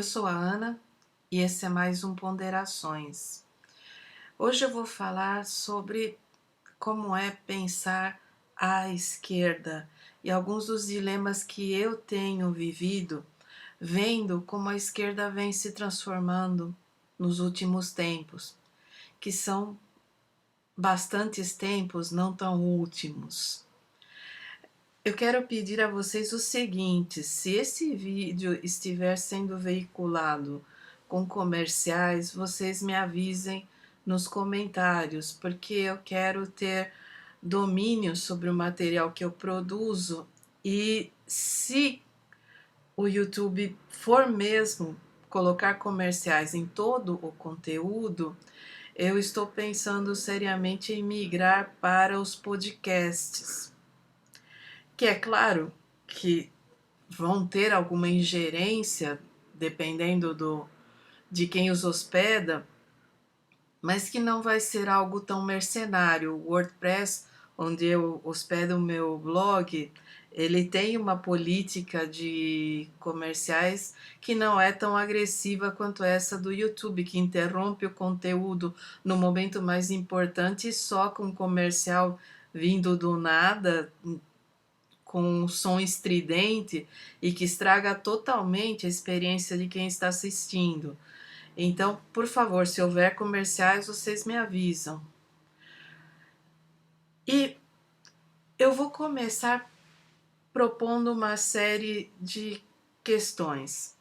Eu sou a Ana e esse é mais um Ponderações. Hoje eu vou falar sobre como é pensar à esquerda e alguns dos dilemas que eu tenho vivido, vendo como a esquerda vem se transformando nos últimos tempos, que são bastantes tempos, não tão últimos. Eu quero pedir a vocês o seguinte: se esse vídeo estiver sendo veiculado com comerciais, vocês me avisem nos comentários, porque eu quero ter domínio sobre o material que eu produzo e se o YouTube for mesmo colocar comerciais em todo o conteúdo, eu estou pensando seriamente em migrar para os podcasts. Que é claro que vão ter alguma ingerência, dependendo de quem os hospeda, mas que não vai ser algo tão mercenário. O WordPress, onde eu hospedo o meu blog, ele tem uma política de comerciais que não é tão agressiva quanto essa do YouTube, que interrompe o conteúdo no momento mais importante só com comercial vindo do nada, com um som estridente e que estraga totalmente a experiência de quem está assistindo. Então, por favor, se houver comerciais, vocês me avisam. E eu vou começar propondo uma série de questões.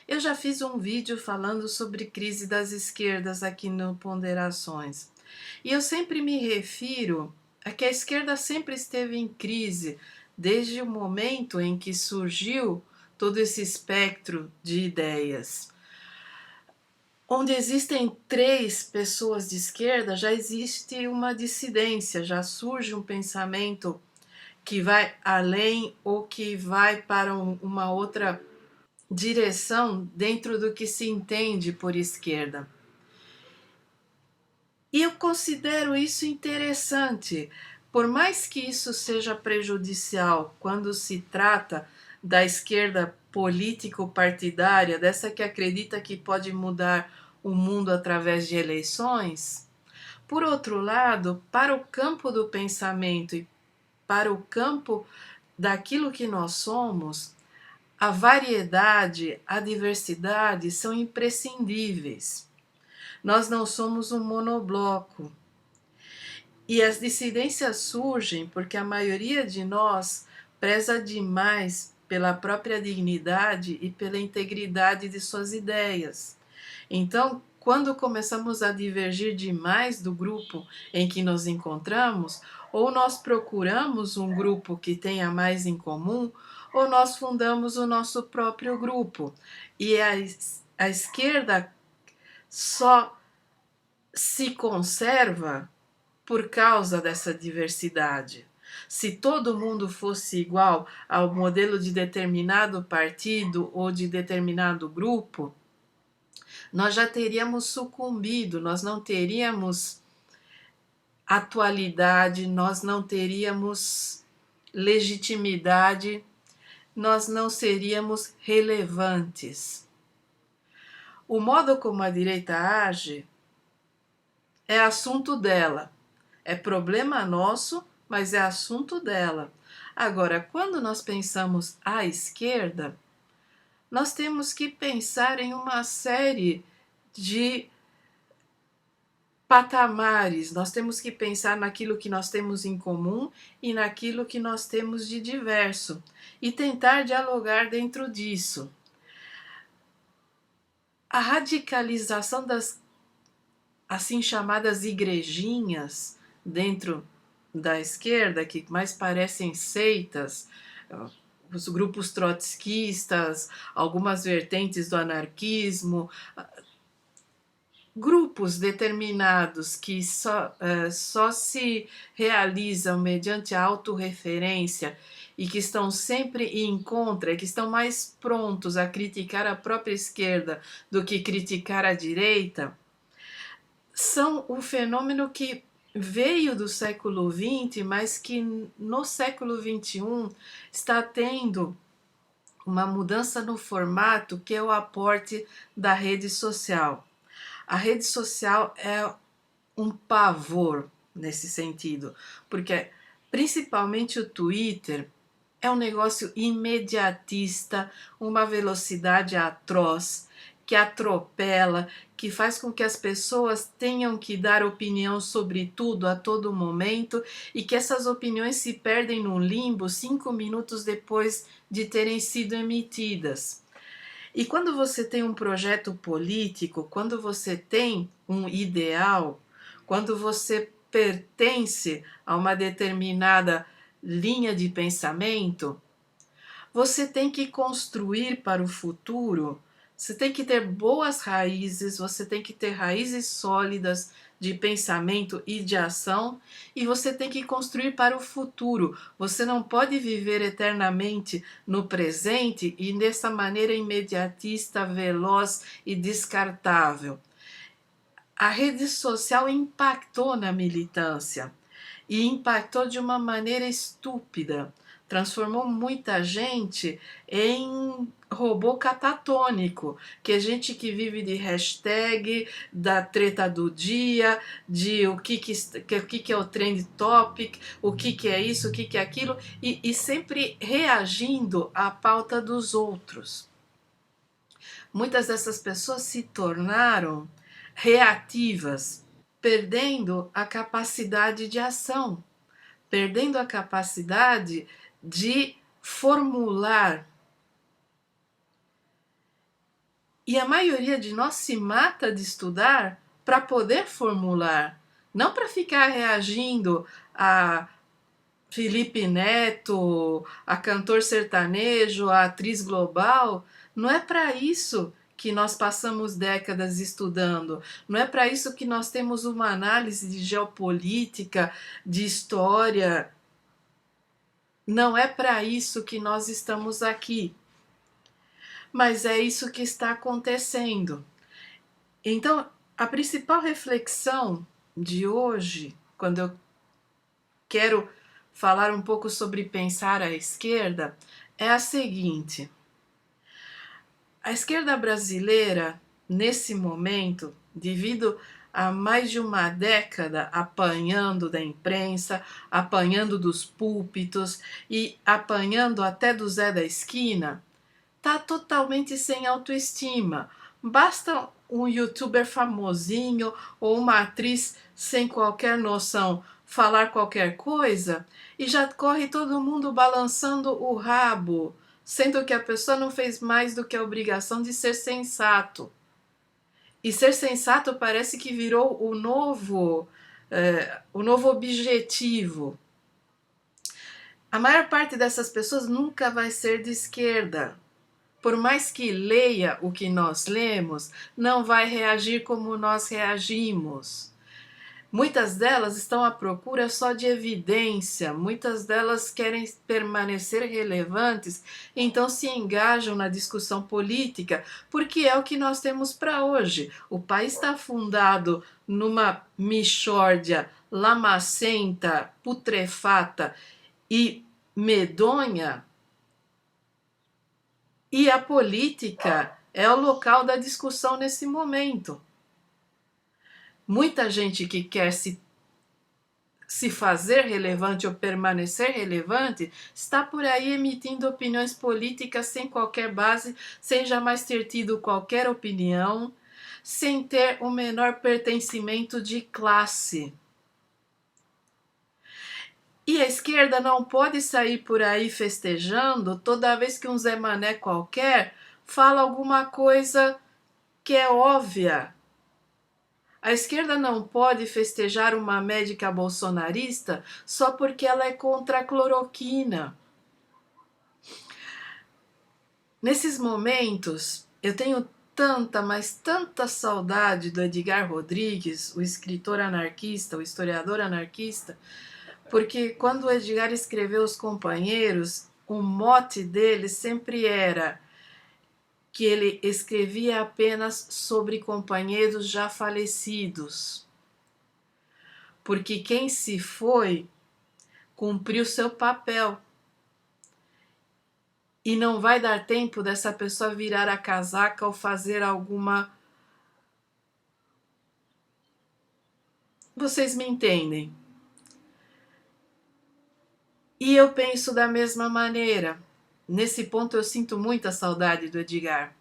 Eu já fiz um vídeo falando sobre crise das esquerdas aqui no Ponderações. E eu sempre me refiro a que a esquerda sempre esteve em crise, desde o momento em que surgiu todo esse espectro de ideias. Onde existem três pessoas de esquerda, já existe uma dissidência, já surge um pensamento que vai além ou que vai para uma outra direção dentro do que se entende por esquerda. E eu considero isso interessante, por mais que isso seja prejudicial quando se trata da esquerda político-partidária, dessa que acredita que pode mudar o mundo através de eleições. Por outro lado, para o campo do pensamento e para o campo daquilo que nós somos, a variedade, a diversidade são imprescindíveis. Nós não somos um monobloco. E as dissidências surgem porque a maioria de nós preza demais pela própria dignidade e pela integridade de suas ideias. Então, quando começamos a divergir demais do grupo em que nos encontramos, ou nós procuramos um grupo que tenha mais em comum, ou nós fundamos o nosso próprio grupo. E a esquerda só se conserva por causa dessa diversidade. Se todo mundo fosse igual ao modelo de determinado partido ou de determinado grupo, nós já teríamos sucumbido, nós não teríamos atualidade, nós não teríamos legitimidade, nós não seríamos relevantes. O modo como a direita age é assunto dela. É problema nosso, mas é assunto dela. Agora, quando nós pensamos à esquerda, nós temos que pensar em uma série de patamares. Nós temos que pensar naquilo que nós temos em comum e naquilo que nós temos de diverso e tentar dialogar dentro disso. A radicalização das assim chamadas igrejinhas dentro da esquerda, que mais parecem seitas, os grupos trotskistas, algumas vertentes do anarquismo, grupos determinados que só se realizam mediante a autorreferência e que estão sempre em contra, que estão mais prontos a criticar a própria esquerda do que criticar a direita, são um fenômeno que veio do século XX, mas que no século XXI está tendo uma mudança no formato, que é o aporte da rede social. A rede social é um pavor nesse sentido, porque principalmente o Twitter é um negócio imediatista, uma velocidade atroz, que atropela, que faz com que as pessoas tenham que dar opinião sobre tudo a todo momento e que essas opiniões se perdem num limbo 5 minutos depois de terem sido emitidas. E quando você tem um projeto político, quando você tem um ideal, quando você pertence a uma determinada linha de pensamento, você tem que construir para o futuro, você tem que ter boas raízes, você tem que ter raízes sólidas de pensamento e de ação, e você tem que construir para o futuro. Você não pode viver eternamente no presente e dessa maneira imediatista, veloz e descartável. A rede social impactou na militância e impactou de uma maneira estúpida. Transformou muita gente em robô catatônico, que é gente que vive de hashtag, da treta do dia, de o que é o trend topic, o que é isso, o que é aquilo, e sempre reagindo à pauta dos outros. Muitas dessas pessoas se tornaram reativas, perdendo a capacidade de ação, perdendo a capacidade de formular. E a maioria de nós se mata de estudar para poder formular, não para ficar reagindo a Felipe Neto, a cantor sertanejo, a atriz global. Não é para isso que nós passamos décadas estudando, não é para isso que nós temos uma análise de geopolítica, de história. Não é para isso que nós estamos aqui. Mas é isso que está acontecendo. Então, a principal reflexão de hoje, quando eu quero falar um pouco sobre pensar à esquerda, é a seguinte: a esquerda brasileira, nesse momento, devido a mais de uma década apanhando da imprensa, apanhando dos púlpitos e apanhando até do Zé da Esquina, tá totalmente sem autoestima. Basta um youtuber famosinho ou uma atriz sem qualquer noção falar qualquer coisa e já corre todo mundo balançando o rabo, sendo que a pessoa não fez mais do que a obrigação de ser sensato. E ser sensato parece que virou o novo objetivo. A maior parte dessas pessoas nunca vai ser de esquerda. Por mais que leia o que nós lemos, não vai reagir como nós reagimos. Muitas delas estão à procura só de evidência, muitas delas querem permanecer relevantes, então se engajam na discussão política, porque é o que nós temos para hoje. O país está fundado numa mixórdia lamacenta, putrefata e medonha, e a política é o local da discussão nesse momento. Muita gente que quer se fazer relevante ou permanecer relevante está por aí emitindo opiniões políticas sem qualquer base, sem jamais ter tido qualquer opinião, sem ter o menor pertencimento de classe. E a esquerda não pode sair por aí festejando toda vez que um Zé Mané qualquer fala alguma coisa que é óbvia. A esquerda não pode festejar uma médica bolsonarista só porque ela é contra a cloroquina. Nesses momentos, eu tenho tanta, mas tanta saudade do Edgar Rodrigues, o escritor anarquista, o historiador anarquista, porque quando o Edgar escreveu Os Companheiros, o mote dele sempre era que ele escrevia apenas sobre companheiros já falecidos. Porque quem se foi cumpriu seu papel. e não vai dar tempo dessa pessoa virar a casaca ou fazer alguma... Vocês me entendem? E eu penso da mesma maneira. Nesse ponto eu sinto muita saudade do Edgar,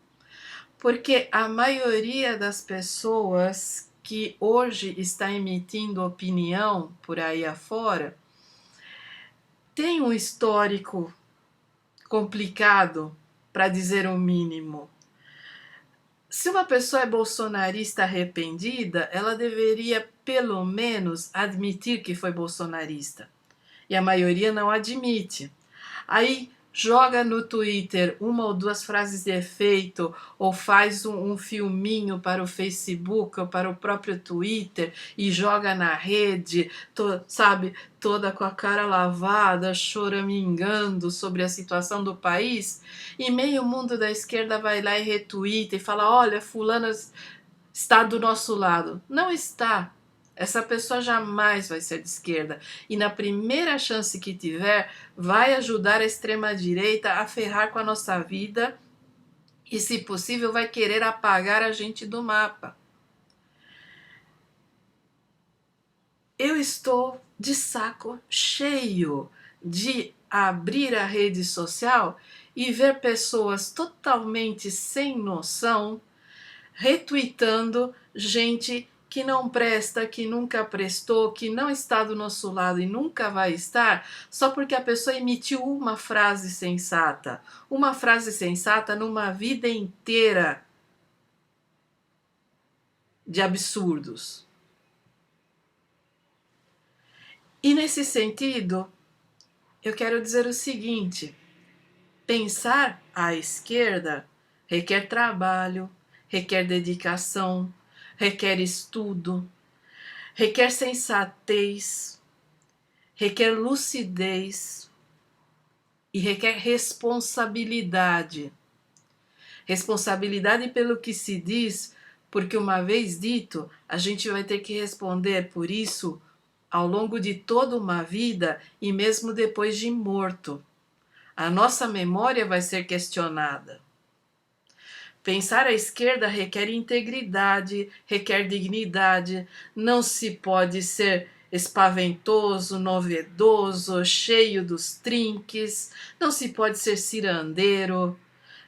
porque a maioria das pessoas que hoje está emitindo opinião por aí afora tem um histórico complicado, para dizer o mínimo. Se uma pessoa é bolsonarista arrependida, ela deveria pelo menos admitir que foi bolsonarista. E a maioria não admite. Aí joga no Twitter uma ou duas frases de efeito, ou faz um filminho para o Facebook ou para o próprio Twitter e joga na rede, sabe, toda com a cara lavada, choramingando sobre a situação do país, e meio mundo da esquerda vai lá e retuita e fala: olha, fulano está do nosso lado. Não está. Essa pessoa jamais vai ser de esquerda. E na primeira chance que tiver, vai ajudar a extrema-direita a ferrar com a nossa vida e, se possível, vai querer apagar a gente do mapa. Eu estou de saco cheio de abrir a rede social e ver pessoas totalmente sem noção retweetando gente que não presta, que nunca prestou, que não está do nosso lado e nunca vai estar, só porque a pessoa emitiu uma frase sensata. Uma frase sensata numa vida inteira de absurdos. E nesse sentido, eu quero dizer o seguinte: pensar à esquerda requer trabalho, requer dedicação, requer estudo, requer sensatez, requer lucidez e requer responsabilidade. Responsabilidade pelo que se diz, porque uma vez dito, a gente vai ter que responder por isso ao longo de toda uma vida e mesmo depois de morto. A nossa memória vai ser questionada. Pensar à esquerda requer integridade, requer dignidade, não se pode ser espaventoso, novedoso, cheio dos trinques, não se pode ser cirandeiro,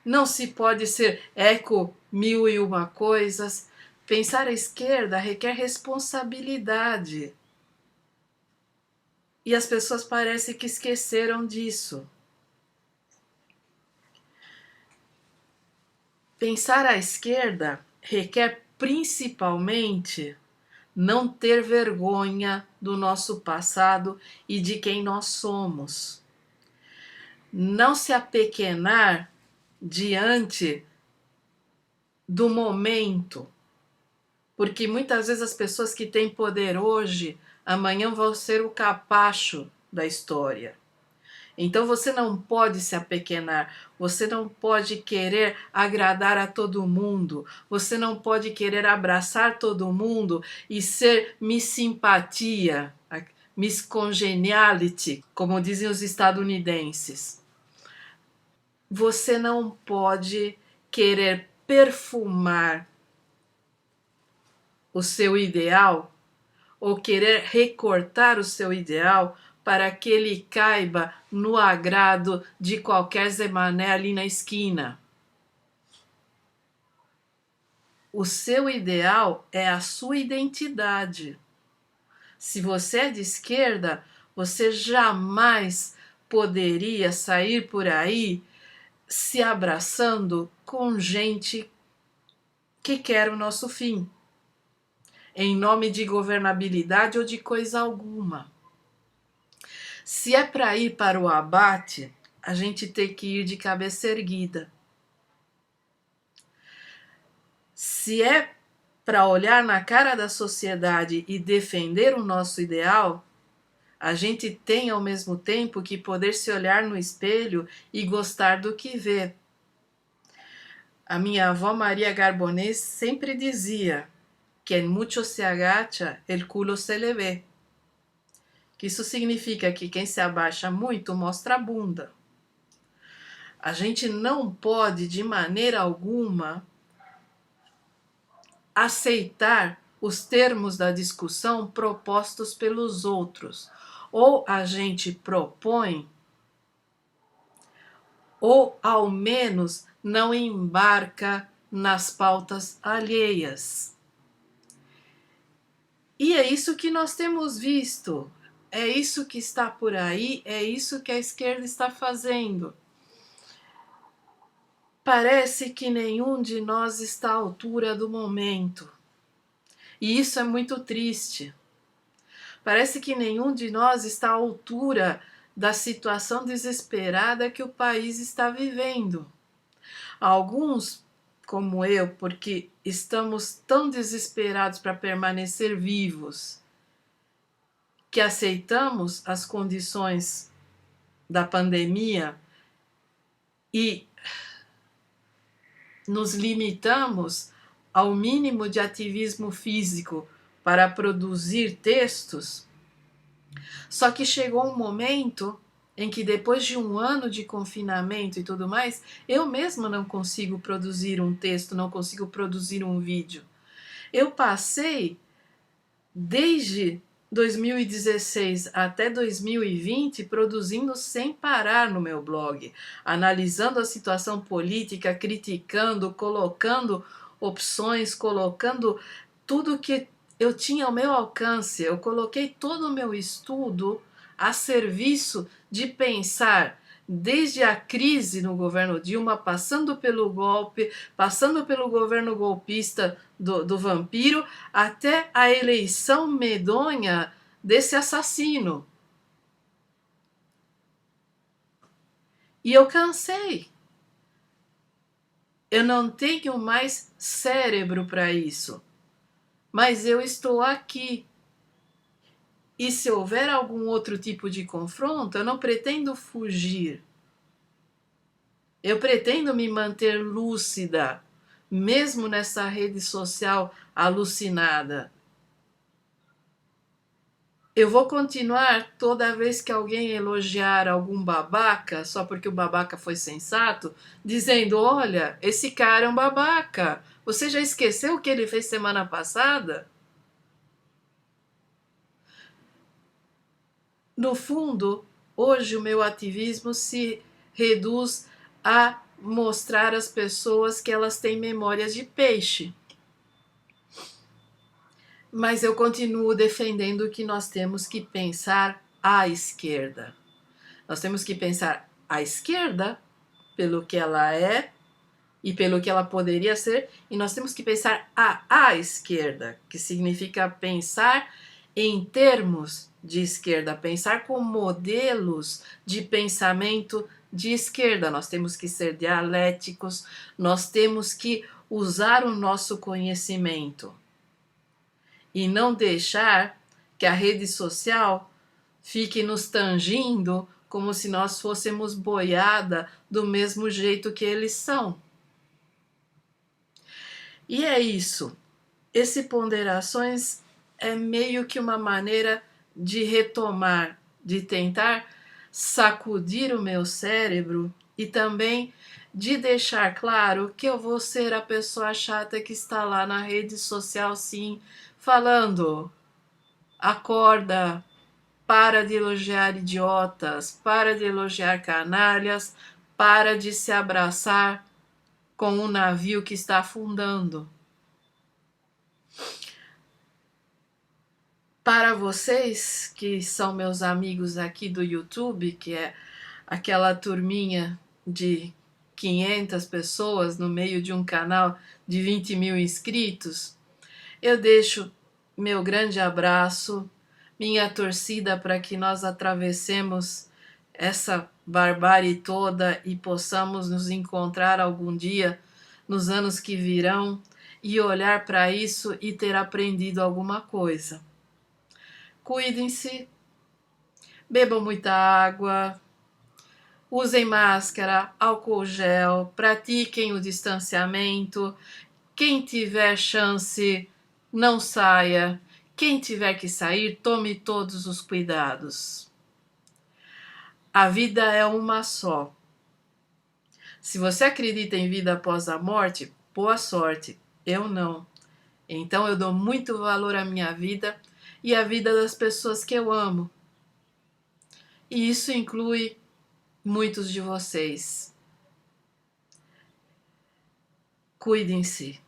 não se pode ser eco mil e uma coisas. Pensar à esquerda requer responsabilidade. E as pessoas parecem que esqueceram disso. Pensar à esquerda requer principalmente não ter vergonha do nosso passado e de quem nós somos. Não se apequenar diante do momento, porque muitas vezes as pessoas que têm poder hoje, amanhã vão ser o capacho da história. Então você não pode se apequenar, você não pode querer agradar a todo mundo, você não pode querer abraçar todo mundo e ser Miss Simpatia, Miss Congeniality, como dizem os estadunidenses. Você não pode querer perfumar o seu ideal ou querer recortar o seu ideal para que ele caiba no agrado de qualquer Zé Mané ali na esquina. O seu ideal é a sua identidade. Se você é de esquerda, você jamais poderia sair por aí se abraçando com gente que quer o nosso fim, em nome de governabilidade ou de coisa alguma. Se é para ir para o abate, a gente tem que ir de cabeça erguida. Se é para olhar na cara da sociedade e defender o nosso ideal, a gente tem ao mesmo tempo que poder se olhar no espelho e gostar do que vê. A minha avó Maria Garbonês sempre dizia: quien mucho se agacha, el culo se le ve. Que isso significa que quem se abaixa muito mostra a bunda. A gente não pode, de maneira alguma, aceitar os termos da discussão propostos pelos outros. Ou a gente propõe, ou ao menos não embarca nas pautas alheias. E é isso que nós temos visto, é isso que está por aí, é isso que a esquerda está fazendo. Parece que nenhum de nós está à altura do momento. E isso é muito triste. Parece que nenhum de nós está à altura da situação desesperada que o país está vivendo. Alguns, como eu, porque estamos tão desesperados para permanecer vivos, que aceitamos as condições da pandemia e nos limitamos ao mínimo de ativismo físico para produzir textos. Só que chegou um momento em que, depois de um ano de confinamento e tudo mais, eu mesma não consigo produzir um texto, não consigo produzir um vídeo. Eu passei desde 2016 até 2020 produzindo sem parar no meu blog, analisando a situação política, criticando, colocando opções, colocando tudo que eu tinha ao meu alcance. Eu coloquei todo o meu estudo a serviço de pensar desde a crise no governo Dilma, passando pelo golpe, passando pelo governo golpista do vampiro, até a eleição medonha desse assassino. E eu cansei. Eu não tenho mais cérebro para isso. Mas eu estou aqui. E se houver algum outro tipo de confronto, eu não pretendo fugir. Eu pretendo me manter lúcida, mesmo nessa rede social alucinada. Eu vou continuar toda vez que alguém elogiar algum babaca, só porque o babaca foi sensato, dizendo: olha, esse cara é um babaca. Você já esqueceu o que ele fez semana passada? No fundo, hoje o meu ativismo se reduz a mostrar às pessoas que elas têm memórias de peixe. Mas eu continuo defendendo que nós temos que pensar à esquerda. Nós temos que pensar à esquerda pelo que ela é e pelo que ela poderia ser, e nós temos que pensar à esquerda, que significa pensar em termos de esquerda, pensar com modelos de pensamento de esquerda. Nós temos que ser dialéticos, nós temos que usar o nosso conhecimento e não deixar que a rede social fique nos tangindo como se nós fôssemos boiada do mesmo jeito que eles são. E é isso. Esse Ponderações é meio que uma maneira de retomar, de tentar sacudir o meu cérebro e também de deixar claro que eu vou ser a pessoa chata que está lá na rede social, sim, falando: acorda, para de elogiar idiotas, para de elogiar canalhas, para de se abraçar com um navio que está afundando. Para vocês que são meus amigos aqui do YouTube, que é aquela turminha de 500 pessoas no meio de um canal de 20 mil inscritos, eu deixo meu grande abraço, minha torcida para que nós atravessemos essa barbárie toda e possamos nos encontrar algum dia nos anos que virão e olhar para isso e ter aprendido alguma coisa. Cuidem-se, bebam muita água, usem máscara, álcool gel, pratiquem o distanciamento. Quem tiver chance, não saia. Quem tiver que sair, tome todos os cuidados. A vida é uma só. Se você acredita em vida após a morte, boa sorte. Eu não. Então eu dou muito valor à minha vida e à vida das pessoas que eu amo. E isso inclui muitos de vocês. Cuidem-se.